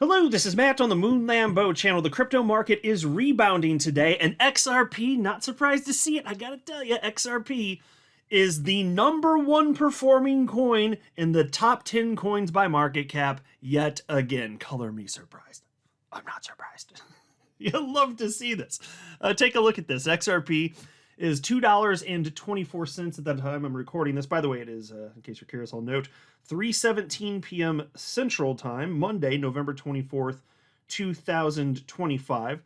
Hello, this is Matt on the Moon Lambo channel. The crypto market is rebounding today, and XRP, not surprised to see it, I gotta tell you, XRP is the #1 performing coin in the top 10 coins by market cap yet again. Color me surprised. I'm not surprised. You'll love to see this. Take a look at this. XRP is $2.24 at the time I'm recording this. By the way, it is, in case you're curious, I'll note, 3:17 p.m. Central Time, Monday, November 24th, 2025.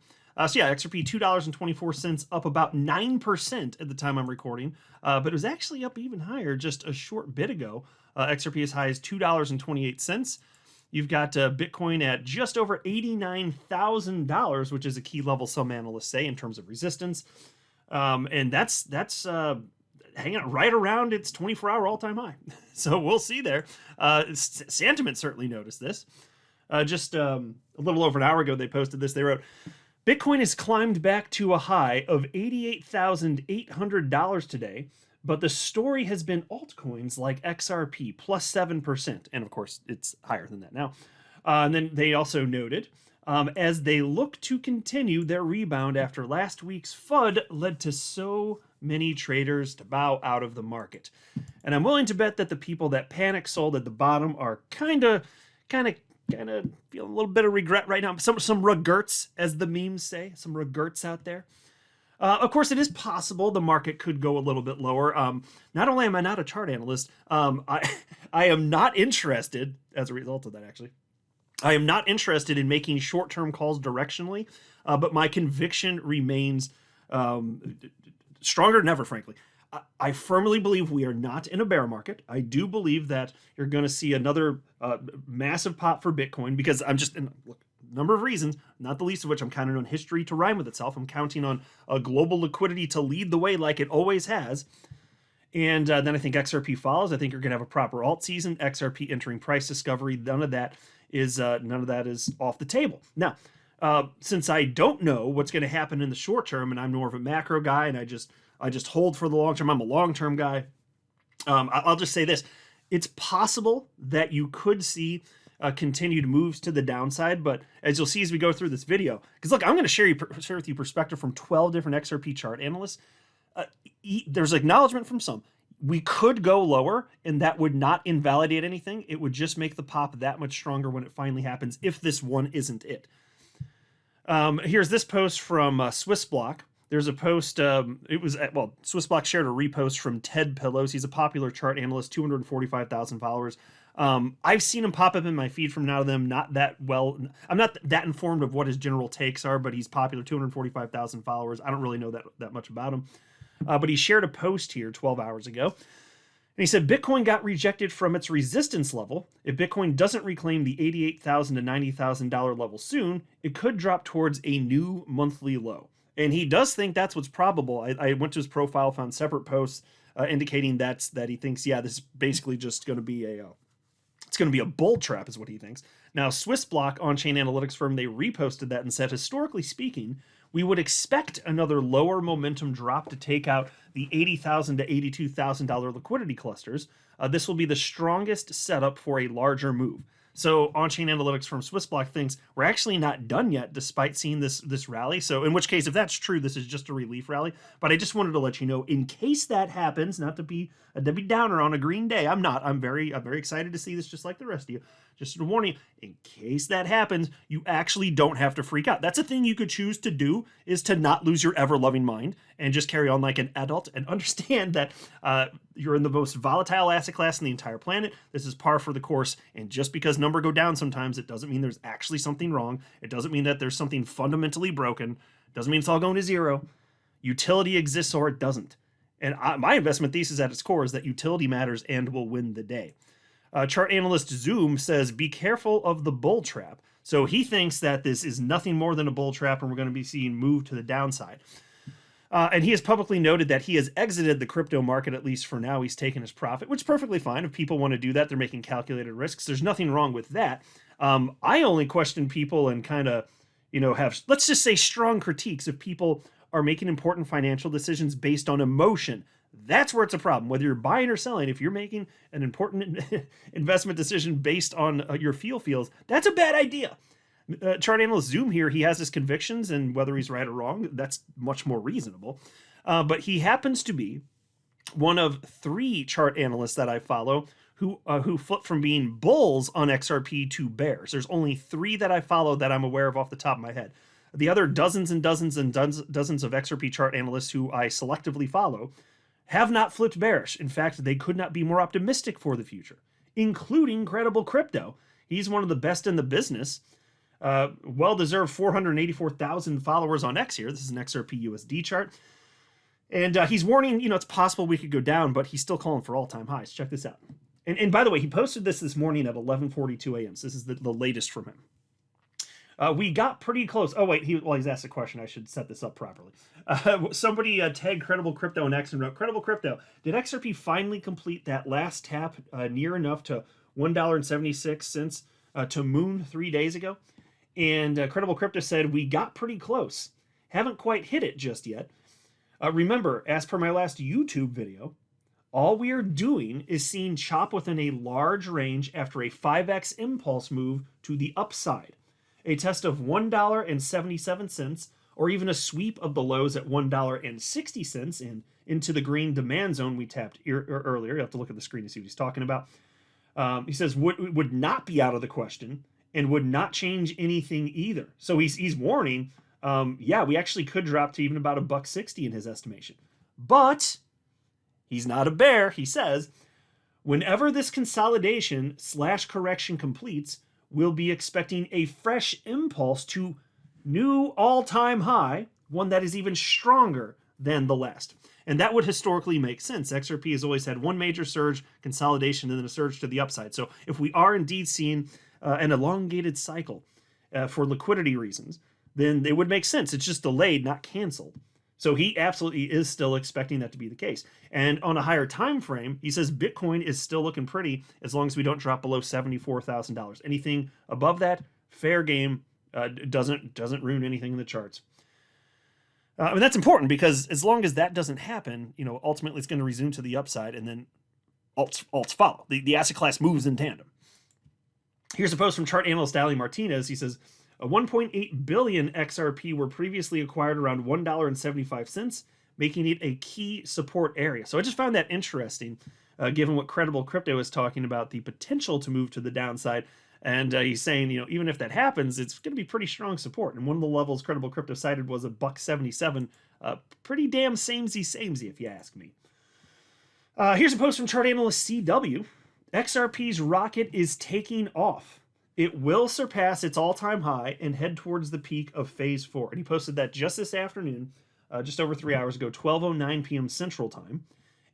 So yeah, XRP $2.24, up about 9% at the time I'm recording, but it was actually up even higher just a short bit ago. XRP as high as $2.28. You've got Bitcoin at just over $89,000, which is a key level some analysts say in terms of resistance. And that's hanging out right around its 24-hour all-time high. So we'll see there. Sentiment certainly noticed this. Just a little over an hour ago, they posted this. They wrote, Bitcoin has climbed back to a high of $88,800 today, but the story has been altcoins like XRP, plus 7%. And of course, it's higher than that now. And then they also noted, as they look to continue their rebound after last week's FUD led to so many traders to bow out of the market. And I'm willing to bet that the people that panic sold at the bottom are kind of feeling a little bit of regret right now. Some regrets, as the memes say, some regrets out there. Of course, it is possible the market could go a little bit lower. Not only am I not a chart analyst, I am not interested, as a result of that actually, I am not interested in making short-term calls directionally, but my conviction remains stronger than ever, frankly. I firmly believe we are not in a bear market. I do believe that you're going to see another massive pop for Bitcoin because I'm just, look, number of reasons, not the least of which I'm counting on history to rhyme with itself. I'm counting on a global liquidity to lead the way like it always has. And then I think XRP follows. I think you're going to have a proper alt season, XRP entering price discovery. None of that is off the table. Now, since I don't know what's going to happen in the short term, and I'm more of a macro guy, and I just hold for the long term. I'm a long-term guy. I'll just say this. It's possible that you could see continued moves to the downside, but as you'll see as we go through this video, because look, I'm going to share with you perspective from 12 different XRP chart analysts. There's acknowledgement from some. We could go lower, and that would not invalidate anything. It would just make the pop that much stronger when it finally happens, if this one isn't it. Here's this post from Swissblock. There's a post, Swissblock shared a repost from Ted Pillows. He's a popular chart analyst, 245,000 followers. I've seen him pop up in my feed from now to then, not that well. I'm not that informed of what his general takes are, but he's popular, 245,000 followers. I don't really know that much about him. But he shared a post here 12 hours ago. And he said, Bitcoin got rejected from its resistance level. If Bitcoin doesn't reclaim the $88,000 to $90,000 level soon, it could drop towards a new monthly low. And he does think that's what's probable. I went to his profile, found separate posts indicating that he thinks, yeah, this is basically just going to be it's going to be a bull trap is what he thinks. Now, Swissblock, on-chain analytics firm, they reposted that and said, historically speaking, we would expect another lower momentum drop to take out the $80,000 to $82,000 liquidity clusters. This will be the strongest setup for a larger move. So on-chain analytics from Swissblock thinks we're actually not done yet, despite seeing this rally. So in which case, if that's true, this is just a relief rally. But I just wanted to let you know, in case that happens, not to be a Debbie Downer on a green day. I'm not. I'm very excited to see this, just like the rest of you. Just a warning, in case that happens, you actually don't have to freak out. That's a thing you could choose to do, is to not lose your ever-loving mind and just carry on like an adult and understand that you're in the most volatile asset class in the entire planet. This is par for the course, and just because numbers go down sometimes, it doesn't mean there's actually something wrong. It doesn't mean that there's something fundamentally broken. It doesn't mean it's all going to zero. Utility exists or it doesn't. And my investment thesis at its core is that utility matters and will win the day. Chart analyst Zoom says, be careful of the bull trap. So he thinks that this is nothing more than a bull trap and we're going to be seeing move to the downside. And he has publicly noted that he has exited the crypto market, at least for now. He's taken his profit, which is perfectly fine. If people want to do that, they're making calculated risks. There's nothing wrong with that. I only question people and kind of, have, let's just say, strong critiques if people are making important financial decisions based on emotion. That's where it's a problem. Whether you're buying or selling, if you're making an important investment decision based on your feels, that's a bad idea. Chart analyst Zoom here, he has his convictions, and whether he's right or wrong, that's much more reasonable. But he happens to be one of 3 chart analysts that I follow who flip from being bulls on XRP to bears. There's only 3 that I follow that I'm aware of off the top of my head. The other dozens and dozens and dozens of XRP chart analysts who I selectively follow have not flipped bearish. In fact, they could not be more optimistic for the future, including Credible Crypto. He's one of the best in the business. Well-deserved 484,000 followers on X here. This is an XRP USD chart. And he's warning, it's possible we could go down, but he's still calling for all-time highs. Check this out. And by the way, he posted this morning at 11:42 a.m. So this is the latest from him. We got pretty close. Oh, wait, he's asked a question. I should set this up properly. Somebody tagged Credible Crypto in X and wrote, Credible Crypto, did XRP finally complete that last tap near enough to $1.76 to Moon 3 days ago? And Credible Crypto said, we got pretty close. Haven't quite hit it just yet. Remember, as per my last YouTube video, all we are doing is seeing chop within a large range after a 5x impulse move to the upside. A test of $1.77, or even a sweep of the lows at $1.60 and into the green demand zone we tapped earlier. You have to look at the screen to see what he's talking about. He says would not be out of the question and would not change anything either. So he's warning, yeah, we actually could drop to even about $1.60 in his estimation. But he's not a bear. He says, whenever this consolidation / correction completes, we'll be expecting a fresh impulse to new all-time high, one that is even stronger than the last. And that would historically make sense. XRP has always had one major surge, consolidation, and then a surge to the upside. So if we are indeed seeing an elongated cycle for liquidity reasons, then it would make sense. It's just delayed, not canceled. So he absolutely is still expecting that to be the case. And on a higher time frame, he says Bitcoin is still looking pretty as long as we don't drop below $74,000. Anything above that, fair game, doesn't ruin anything in the charts. And that's important because as long as that doesn't happen, ultimately it's going to resume to the upside, and then alts follow. The asset class moves in tandem. Here's a post from chart analyst Ali Martinez. He says, 1.8 billion XRP were previously acquired around $1.75, making it a key support area. So I just found that interesting, given what Credible Crypto is talking about, the potential to move to the downside. And he's saying, even if that happens, it's going to be pretty strong support. And one of the levels Credible Crypto cited was $1.77. Pretty damn samey, if you ask me. Here's a post from chart analyst CW. XRP's rocket is taking off. It will surpass its all-time high and head towards the peak of phase 4. And he posted that just this afternoon, just over 3 hours ago, 12:09 p.m. Central Time.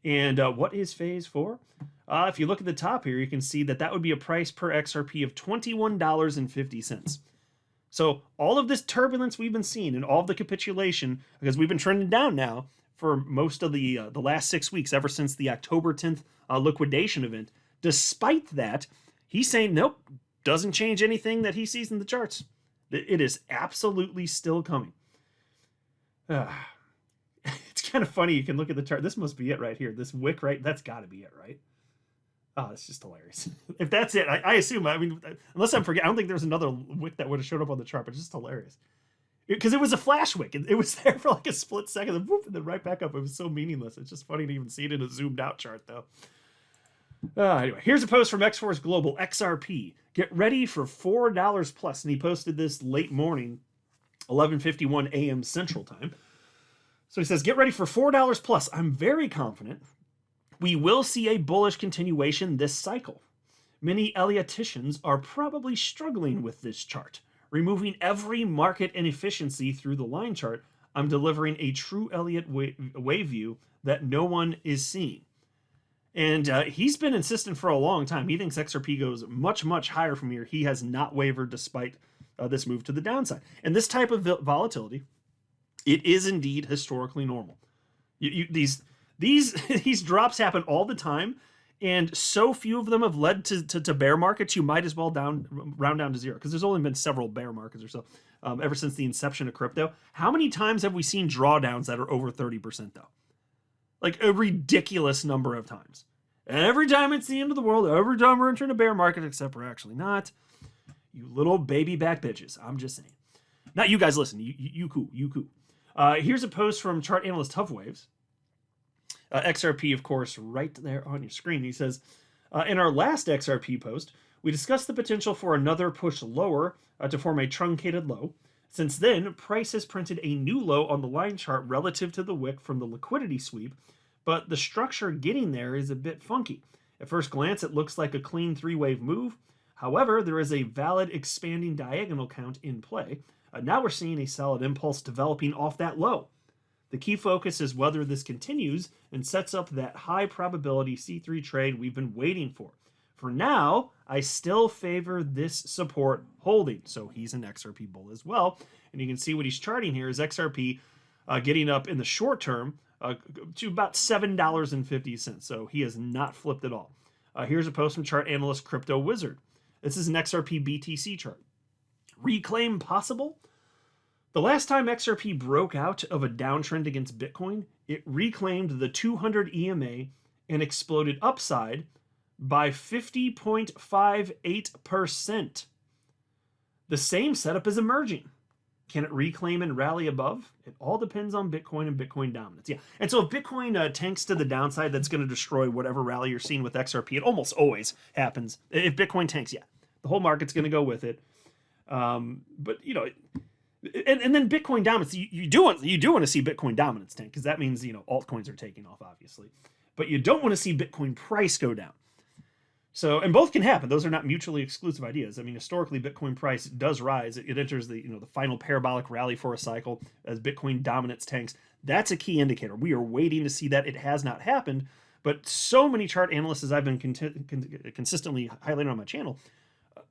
And what is phase 4? If you look at the top here, you can see that would be a price per XRP of $21.50. So all of this turbulence we've been seeing and all of the capitulation, because we've been trending down now for most of the last 6 weeks, ever since the October 10th liquidation event. Despite that, he's saying, nope, doesn't change anything that he sees in the charts. It is absolutely still coming. It's kind of funny. You can look at the chart. This must be it right here. This wick, right? That's got to be it, right? Oh, it's just hilarious. If that's it, I assume, unless I'm forgetting, I don't think there's another wick that would have showed up on the chart, but it's just hilarious. Because it was a flash wick. It was there for like a split second, and then right back up. It was so meaningless. It's just funny to even see it in a zoomed out chart, though. Anyway, here's a post from X-Force Global, XRP. Get ready for $4 plus. And he posted this late morning, 11:51 a.m. Central Time. So he says, get ready for $4 plus. I'm very confident we will see a bullish continuation this cycle. Many Elliotticians are probably struggling with this chart. Removing every market inefficiency through the line chart, I'm delivering a true Elliott wave view that no one is seeing. And he's been insistent for a long time. He thinks XRP goes much, much higher from here. He has not wavered despite this move to the downside. And this type of volatility, it is indeed historically normal. These drops happen all the time, and so few of them have led to bear markets. You might as well round down to zero, because there's only been several bear markets or so ever since the inception of crypto. How many times have we seen drawdowns that are over 30% though? Like a ridiculous number of times. And every time it's the end of the world, every time we're entering a bear market, except we're actually not, You little baby back bitches. I'm just saying. Not you guys listen. You cool. You cool. Here's a post from chart analyst Tough Waves. XRP, of course, right there on your screen. He says, in our last XRP post, we discussed the potential for another push lower to form a truncated low. Since then, price has printed a new low on the line chart relative to the wick from the liquidity sweep, but the structure getting there is a bit funky. At first glance, it looks like a clean three-wave move. However, there is a valid expanding diagonal count in play. Now we're seeing a solid impulse developing off that low. The key focus is whether this continues and sets up that high probability C3 trade we've been waiting for. For now, I still favor this support holding. So he's an XRP bull as well. And you can see what he's charting here is XRP getting up in the short term to about $7.50. So he has not flipped at all. Here's a post from chart analyst Crypto Wizard. This is an XRP BTC chart. Reclaim possible? The last time XRP broke out of a downtrend against Bitcoin, it reclaimed the 200 EMA and exploded upside by 50.58%. The same setup is emerging. Can it reclaim and rally above? It all depends on Bitcoin and Bitcoin dominance. Yeah, and so if Bitcoin tanks to the downside, that's going to destroy whatever rally you're seeing with XRP. It almost always happens. If Bitcoin tanks, yeah, the whole market's going to go with it. But you know, and then Bitcoin dominance. You do want to see Bitcoin dominance tank because that means altcoins are taking off, obviously. But you don't want to see Bitcoin price go down. So, and both can happen. Those are not mutually exclusive ideas. I mean, historically, Bitcoin price does rise. It enters the the final parabolic rally for a cycle as Bitcoin dominance tanks. That's a key indicator. We are waiting to see that. It has not happened, but so many chart analysts, as I've been consistently highlighting on my channel,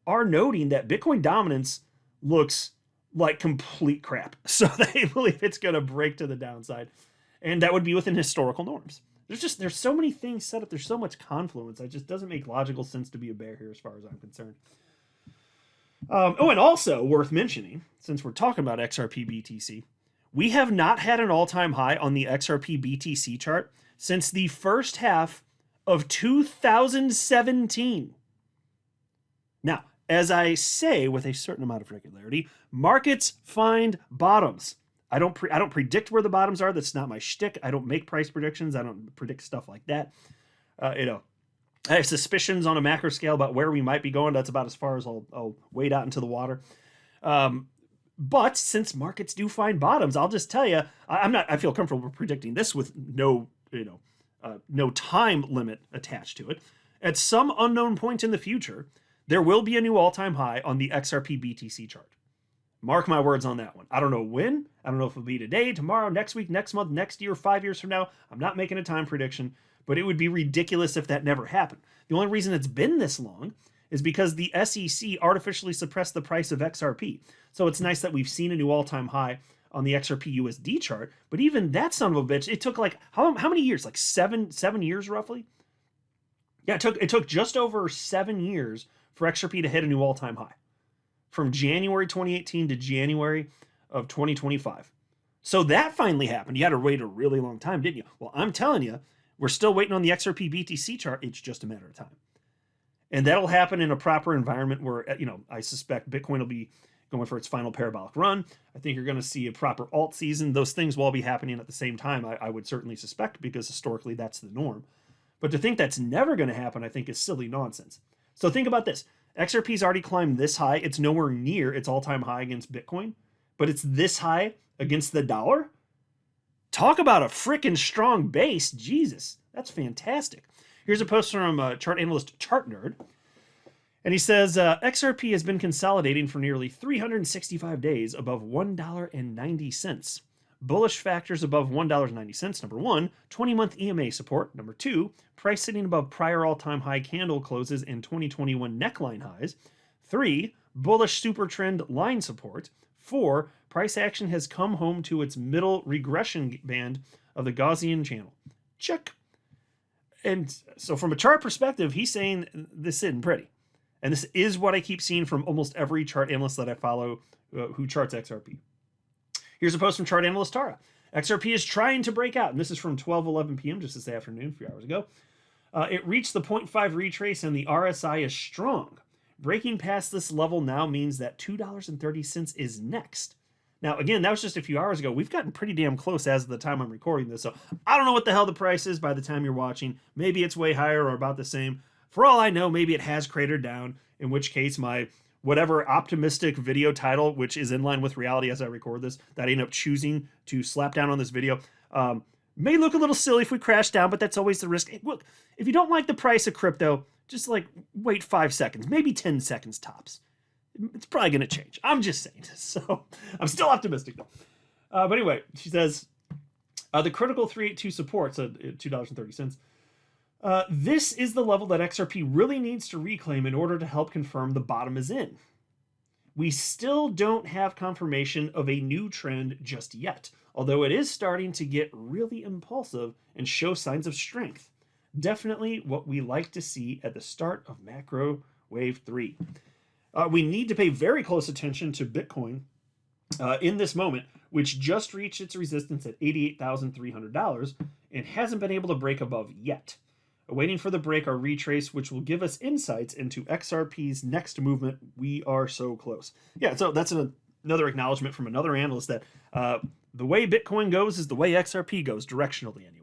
are noting that Bitcoin dominance looks like complete crap. So they believe it's going to break to the downside, and that would be within historical norms. There's so many things set up. There's so much confluence. It just doesn't make logical sense to be a bear here as far as I'm concerned. And also worth mentioning, since we're talking about XRP BTC, we have not had an all-time high on the XRP BTC chart since the first half of 2017. Now, as I say with a certain amount of regularity, markets find bottoms. I don't predict where the bottoms are. That's not my shtick. I don't make price predictions. I don't predict stuff like that. I have suspicions on a macro scale about where we might be going. That's about as far as I'll wade out into the water. But since markets do find bottoms, I'll just tell you, I feel comfortable predicting this with no time limit attached to it. At some unknown point in the future, there will be a new all-time high on the XRP BTC chart. Mark my words on that one. I don't know when. I don't know if it'll be today, tomorrow, next week, next month, next year, 5 years from now. I'm not making a time prediction, but it would be ridiculous if that never happened. The only reason it's been this long is because the SEC artificially suppressed the price of XRP. So it's nice that we've seen a new all-time high on the XRP USD chart, but even that son of a bitch, it took like, how many years? Like seven years roughly? Yeah, it took just over 7 years for XRP to hit a new all-time high. From January 2018 to January of 2025. So that finally happened. You had to wait a really long time, didn't you? Well, I'm telling you, we're still waiting on the XRP BTC chart. It's just a matter of time. And that'll happen in a proper environment where, I suspect Bitcoin will be going for its final parabolic run. I think you're going to see a proper alt season. Those things will all be happening at the same time, I would certainly suspect, because historically that's the norm. But to think that's never going to happen, I think is silly nonsense. So think about this. XRP's already climbed this high. It's nowhere near its all-time high against Bitcoin, but it's this high against the dollar. Talk about a freaking strong base. Jesus, that's fantastic. Here's a post from chart analyst Chart Nerd, and he says, XRP has been consolidating for nearly 365 days above $1.90. Bullish factors above $1.90. Number 1, 20-month EMA support. Number 2, price sitting above prior all-time high candle closes and 2021 neckline highs. 3, bullish super trend line support. 4, price action has come home to its middle regression band of the Gaussian channel. Check. And so from a chart perspective, he's saying this isn't pretty. And this is what I keep seeing from almost every chart analyst that I follow who charts XRP. Here's a post from chart analyst Tara. XRP is trying to break out, and this is from 12:11 p.m. just this afternoon, a few hours ago. It reached the 0.5 retrace, and the RSI is strong. Breaking past this level now means that $2.30 is next. Now, again, that was just a few hours ago. We've gotten pretty damn close as of the time I'm recording this, so I don't know what the hell the price is by the time you're watching. Maybe it's way higher or about the same. For all I know, maybe it has cratered down, in which case my whatever optimistic video title, which is in line with reality as I record this, that I end up choosing to slap down on this video, may look a little silly if we crash down, but that's always the risk. Look, if you don't like the price of crypto, just like wait 5 seconds, maybe 10 seconds tops. It's probably going to change. I'm just saying. So I'm still optimistic though. But anyway, she says, the critical 382 support, so $2.30. This is the level that XRP really needs to reclaim in order to help confirm the bottom is in. We still don't have confirmation of a new trend just yet, although it is starting to get really impulsive and show signs of strength. Definitely what we like to see at the start of macro wave 3. We need to pay very close attention to Bitcoin in this moment, which just reached its resistance at $88,300 and hasn't been able to break above yet. Waiting for the break or retrace, which will give us insights into XRP's next movement. We are so close. Yeah, so that's another acknowledgement from another analyst that the way Bitcoin goes is the way XRP goes, directionally anyway.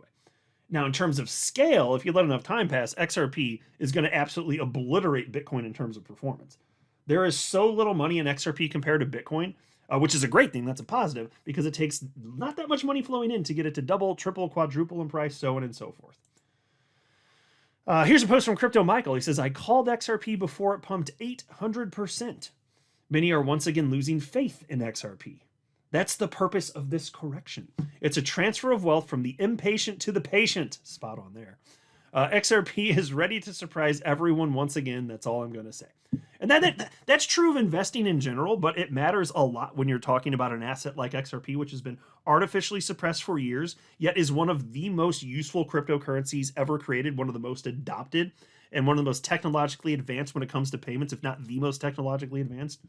Now, in terms of scale, if you let enough time pass, XRP is going to absolutely obliterate Bitcoin in terms of performance. There is so little money in XRP compared to Bitcoin, which is a great thing. That's a positive, because it takes not that much money flowing in to get it to double, triple, quadruple in price, so on and so forth. Here's a post from Crypto Michael. He says, I called XRP before it pumped 800%. Many are once again losing faith in XRP. That's the purpose of this correction. It's a transfer of wealth from the impatient to the patient. Spot on there. XRP is ready to surprise everyone once again. That's all I'm going to say. And that's true of investing in general, but it matters a lot when you're talking about an asset like XRP, which has been artificially suppressed for years, yet is one of the most useful cryptocurrencies ever created, one of the most adopted, and one of the most technologically advanced when it comes to payments, if not the most technologically advanced.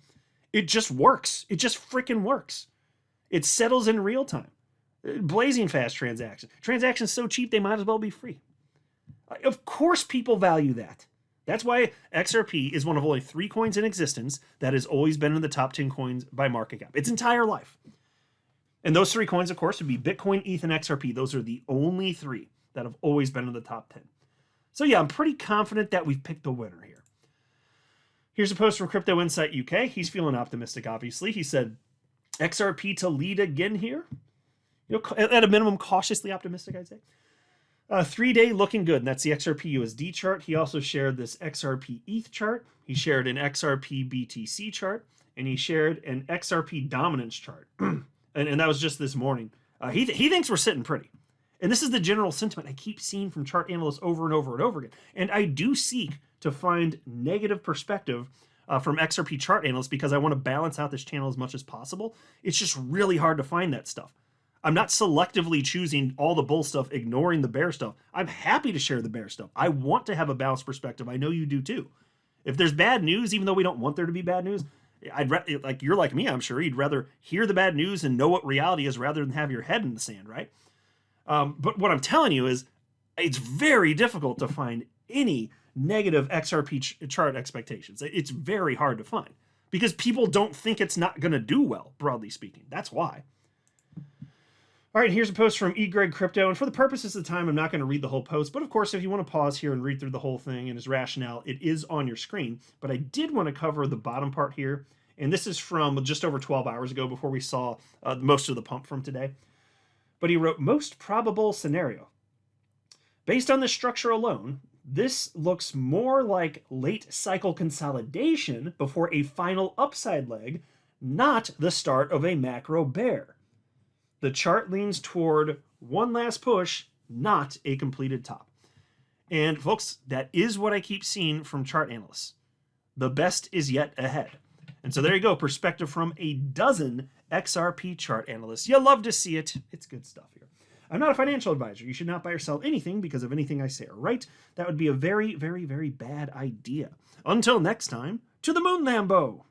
It just works. It just freaking works. It settles in real time. Blazing fast transactions. Transactions so cheap they might as well be free. Of course people value that. That's why XRP is one of only 3 coins in existence that has always been in the top 10 coins by market cap its entire life. And those 3 coins, of course, would be Bitcoin, ETH, and XRP. Those are the only 3 that have always been in the top 10. So yeah, I'm pretty confident that we've picked the winner here. Here's a post from Crypto Insight UK. He's feeling optimistic, obviously. He said, XRP to lead again here. You know, at a minimum, cautiously optimistic, I'd say. 3-day looking good, and that's the XRP USD chart. He also shared this XRP ETH chart. He shared an XRP BTC chart, and he shared an XRP dominance chart. and that was just this morning. He thinks we're sitting pretty. And this is the general sentiment I keep seeing from chart analysts over and over and over again. And I do seek to find negative perspective from XRP chart analysts because I want to balance out this channel as much as possible. It's just really hard to find that stuff. I'm not selectively choosing all the bull stuff, ignoring the bear stuff. I'm happy to share the bear stuff. I want to have a balanced perspective. I know you do too. If there's bad news, even though we don't want there to be bad news, like you're like me, I'm sure you'd rather hear the bad news and know what reality is rather than have your head in the sand, right? But what I'm telling you is it's very difficult to find any negative XRP chart expectations. It's very hard to find because people don't think it's not going to do well, broadly speaking. That's why. All right, here's a post from eGreg Crypto, and for the purposes of the time, I'm not going to read the whole post, but of course, if you want to pause here and read through the whole thing and his rationale, it is on your screen, but I did want to cover the bottom part here, and this is from just over 12 hours ago before we saw most of the pump from today, but he wrote, most probable scenario. Based on this structure alone, this looks more like late cycle consolidation before a final upside leg, not the start of a macro bear. The chart leans toward one last push, not a completed top. And folks, that is what I keep seeing from chart analysts. The best is yet ahead. And so there you go, perspective from a dozen XRP chart analysts. You'll love to see it. It's good stuff here. I'm not a financial advisor. You should not buy or sell anything because of anything I say or write. That would be a very, very, very bad idea. Until next time, to the moon, Lambo!